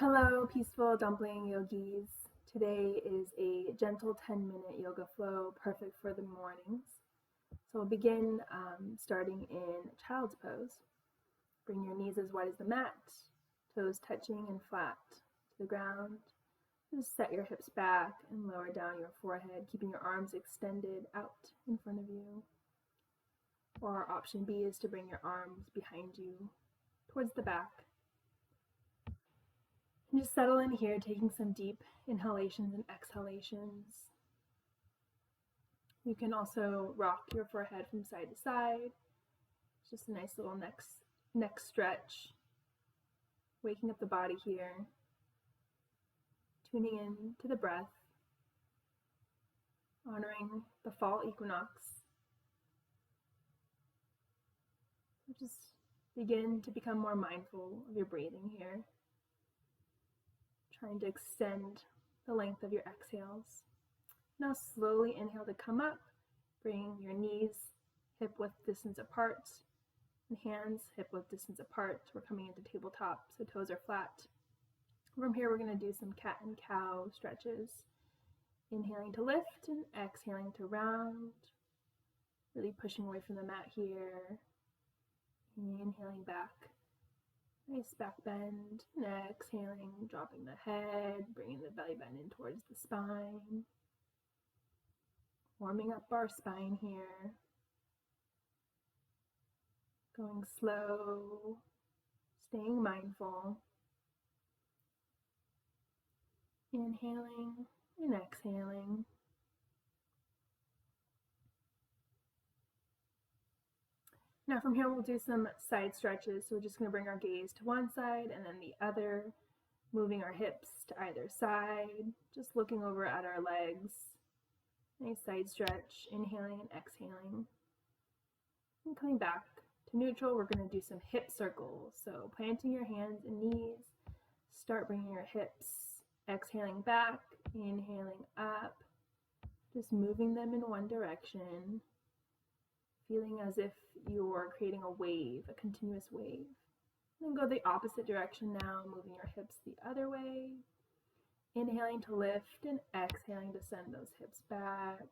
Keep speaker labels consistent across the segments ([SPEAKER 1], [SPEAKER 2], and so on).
[SPEAKER 1] Hello, peaceful dumpling yogis. Today is a gentle 10-minute yoga flow, perfect for the mornings. So we'll begin starting in child's pose. Bring your knees as wide as the mat, toes touching and flat to the ground. Just set your hips back and lower down your forehead, keeping your arms extended out in front of you. Or option B is to bring your arms behind you towards the back. And just settle in here, taking some deep inhalations and exhalations. You can also rock your forehead from side to side. It's just a nice little neck stretch. Waking up the body here. Tuning in to the breath. Honoring the fall equinox. Just begin to become more mindful of your breathing here. Trying to extend the length of your exhales. Now slowly inhale to come up. Bring your knees hip-width distance apart and hands hip-width distance apart. We're coming into tabletop, so toes are flat. From here, we're going to do some cat and cow stretches. Inhaling to lift and exhaling to round. Really pushing away from the mat here. Inhaling back. Nice back bend, and exhaling, dropping the head, bringing the belly button in towards the spine. Warming up our spine here. Going slow, staying mindful. Inhaling and exhaling. Now from here we'll do some side stretches. So we're just going to bring our gaze to one side and then the other, moving our hips to either side, just looking over at our legs. Nice side stretch, inhaling and exhaling. And coming back to neutral, we're going to do some hip circles. So planting your hands and knees, start bringing your hips, exhaling back, inhaling up, just moving them in one direction. Feeling as if you're creating a wave, a continuous wave. And then go the opposite direction now, moving your hips the other way. Inhaling to lift and exhaling to send those hips back.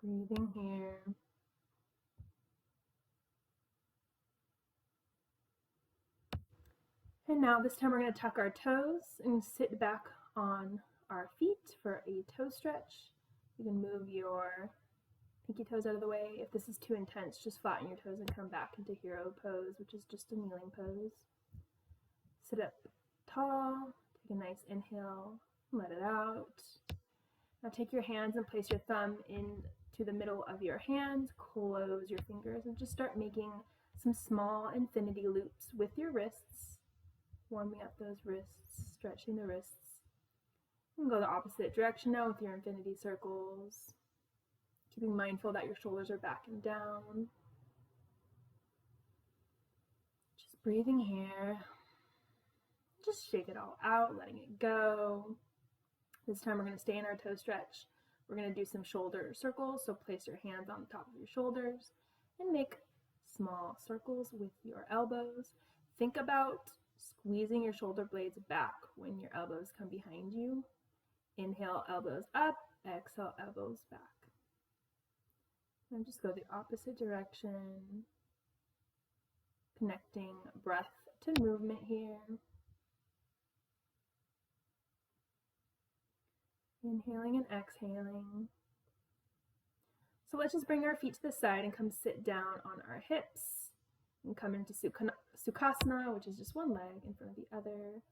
[SPEAKER 1] Breathing here. And now this time we're going to tuck our toes and sit back on our feet for a toe stretch. You can move your pinky toes out of the way. If this is too intense, just flatten your toes and come back into hero pose, which is just a kneeling pose. Sit up tall, take a nice inhale, let it out. Now take your hands and place your thumb into the middle of your hands, close your fingers, and just start making some small infinity loops with your wrists, warming up those wrists, stretching the wrists. You can go the opposite direction now with your infinity circles. Keeping mindful that your shoulders are back and down. Just breathing here. Just shake it all out, letting it go. This time we're going to stay in our toe stretch. We're going to do some shoulder circles. So place your hands on the top of your shoulders and make small circles with your elbows. Think about squeezing your shoulder blades back when your elbows come behind you. Inhale, elbows up. Exhale, elbows back. And just go the opposite direction, connecting breath to movement here. Inhaling and exhaling. So let's just bring our feet to the side and come sit down on our hips and come into Sukhasana, which is just one leg in front of the other,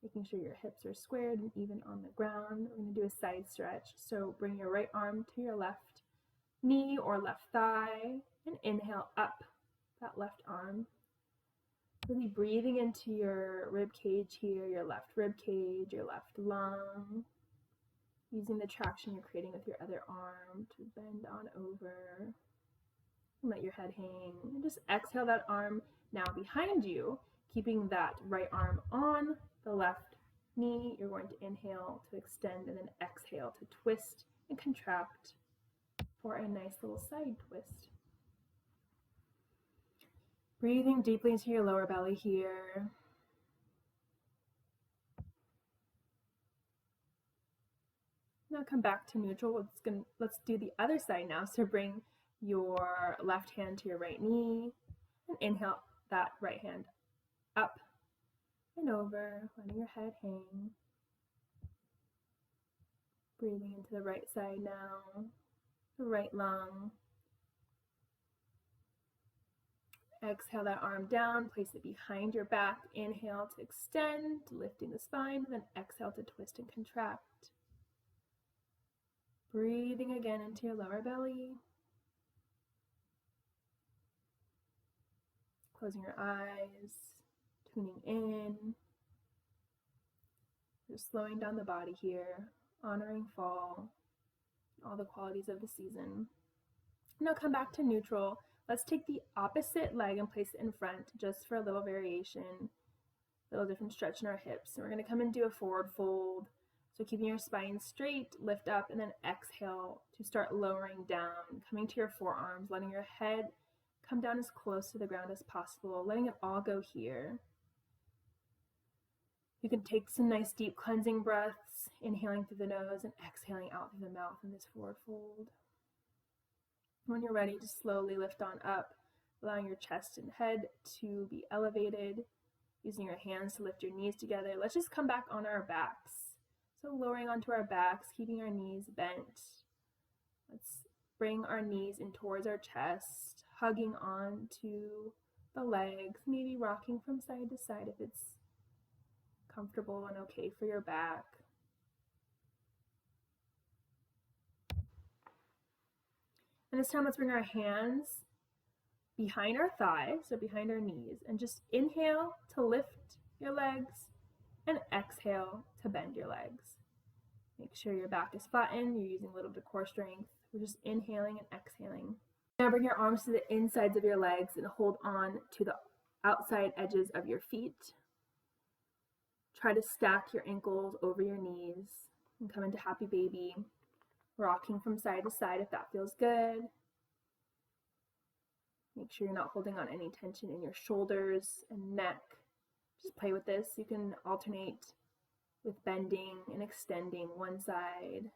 [SPEAKER 1] making sure your hips are squared and even on the ground. We're going to do a side stretch. So bring your right arm to your left knee or left thigh and inhale up that left arm. Really breathing into your rib cage here, your left rib cage, your left lung. Using the traction you're creating with your other arm to bend on over. And let your head hang. And just exhale that arm now behind you, keeping that right arm on the left knee. You're going to inhale to extend and then exhale to twist and contract for a nice little side twist. Breathing deeply into your lower belly here. Now come back to neutral. Let's do the other side now. So bring your left hand to your right knee and inhale that right hand up and over, letting your head hang. Breathing into the right side now, the right lung. Exhale that arm down, place it behind your back. Inhale to extend, lifting the spine, then exhale to twist and contract. Breathing again into your lower belly. Closing your eyes, tuning in. Just slowing down the body here, honoring fall, all the qualities of the season. Now come back to neutral. Let's take the opposite leg and place it in front just for a little variation, a little different stretch in our hips. And we're going to come and do a forward fold. So keeping your spine straight, lift up, and then exhale to start lowering down, coming to your forearms, letting your head come down as close to the ground as possible, letting it all go here. You can take some nice deep cleansing breaths, inhaling through the nose and exhaling out through the mouth in this forward fold. When you're ready, just slowly lift on up, allowing your chest and head to be elevated, using your hands to lift your knees together. Let's just come back on our backs. So lowering onto our backs, keeping our knees bent. Let's bring our knees in towards our chest, hugging on to the legs, maybe rocking from side to side if it's comfortable and okay for your back. And this time, let's bring our hands behind our thighs, so behind our knees, and just inhale to lift your legs and exhale to bend your legs. Make sure your back is flattened, you're using a little bit of core strength. We're just inhaling and exhaling. Now bring your arms to the insides of your legs and hold on to the outside edges of your feet. Try to stack your ankles over your knees and come into happy baby. Rocking from side to side if that feels good. Make sure you're not holding on any tension in your shoulders and neck. Just play with this. You can alternate with bending and extending one side.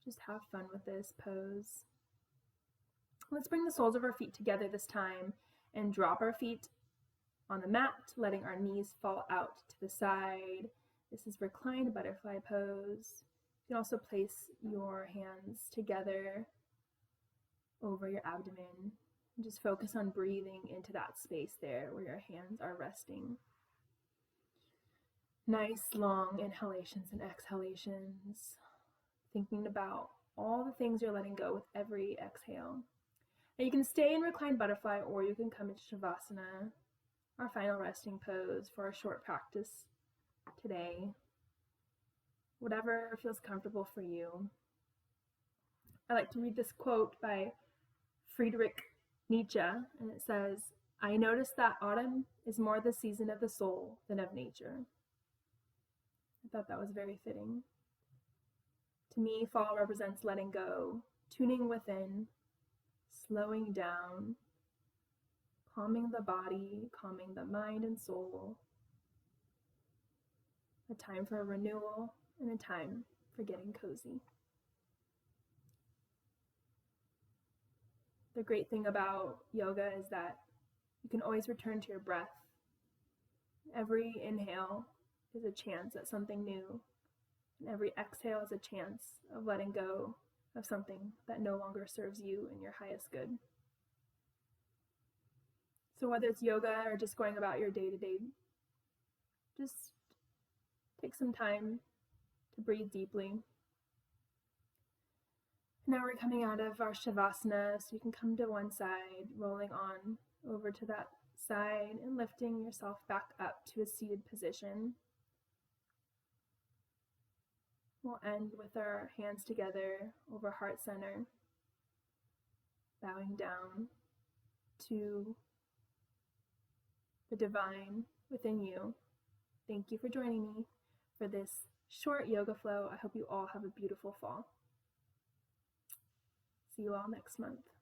[SPEAKER 1] Just have fun with this pose. Let's bring the soles of our feet together this time and drop our feet on the mat, letting our knees fall out to the side. This is reclined butterfly pose. You can also place your hands together over your abdomen and just focus on breathing into that space there where your hands are resting. Nice long inhalations and exhalations, thinking about all the things you're letting go with every exhale. Now you can stay in reclined butterfly or you can come into Shavasana, our final resting pose for our short practice today. Whatever feels comfortable for you. I like to read this quote by Friedrich Nietzsche, and it says, "I notice that autumn is more the season of the soul than of nature." I thought that was very fitting. To me, fall represents letting go, tuning within, slowing down, calming the body, calming the mind and soul. A time for renewal and a time for getting cozy. The great thing about yoga is that you can always return to your breath. Every inhale is a chance at something new, and every exhale is a chance of letting go of something that no longer serves you and your highest good. So whether it's yoga or just going about your day-to-day, just take some time to breathe deeply. Now we're coming out of our Shavasana, so you can come to one side, rolling on over to that side and lifting yourself back up to a seated position. We'll end with our hands together over heart center, bowing down to the divine within you. Thank you for joining me for this short yoga flow. I hope you all have a beautiful fall. See you all next month.